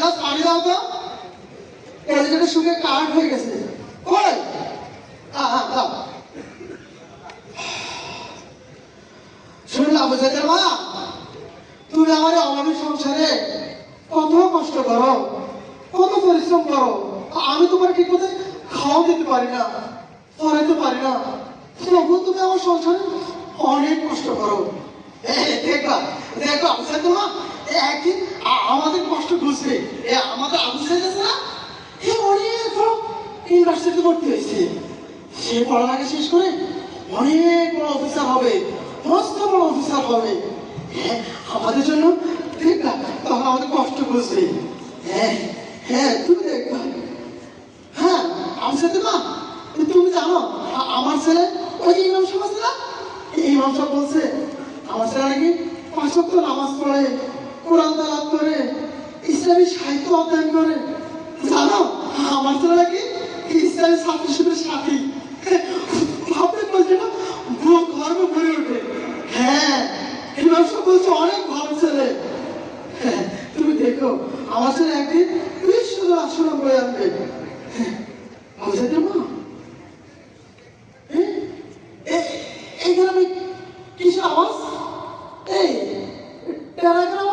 Glass পানি দাও তো, কলিজাটা শুকে কাঠ হয়ে গেছে। কই দাও। শুনলাম বুঝাতে মা, তুমি আমার অভাবী সংসারে কত কষ্ট করো, কত পরিশ্রম করো, আমি তোমার ঠিক মতো খাওয়া দিতে পারি না, পড়াইতে পারি না, তবু তুমি আমার সংসারে অনেক কষ্ট করো। দেখবা দেখবা বুঝাতে মা, একদিন আমাদের কষ্ট বুঝবে। আমাদের আবু সাইদ আছে না, অনেক বড় ইউনিভার্সিটিতে ভর্তি হয়েছে। সে পড়ালেখা শেষ করে অনেক বড় অফিসার হবে, মস্ত বড় অফিসার হবে। আমাদের জন্য দেখবা তখন আমাদের কষ্ট বুঝবে। হ্যাঁ হ্যাঁ তুমি দেখবা। হ্যাঁ আমার সাথে মা, তুমি জানো আমার ছেলে ওই যে ইমাম সাহেব আছে না, ইমাম সাহেব বলছে আমার ছেলে নাকি 5 ওয়াক্ত নামাজ পড়ে, কোরআন তেলাওয়াত করে, ইসলামী সাহিত্য অধ্যয়ন করে। জানো আমার ছেলে নাকি ইসলামী ছাত্র শিবিরের সাথী। ভাবতে বলছে না, গর্ব ভরে ওঠে। হ্যাঁ ইমাম সাহেব বলছে অনেক ভালো ছেলে। তুমি দেখো আমার ছেলে একদিন বিশ্বজোড় আশ্রম বয়ে আনবে। বুঝাতে মা, এই গ্রামে কিসের আওয়াজ? এই টেরাগ্রাম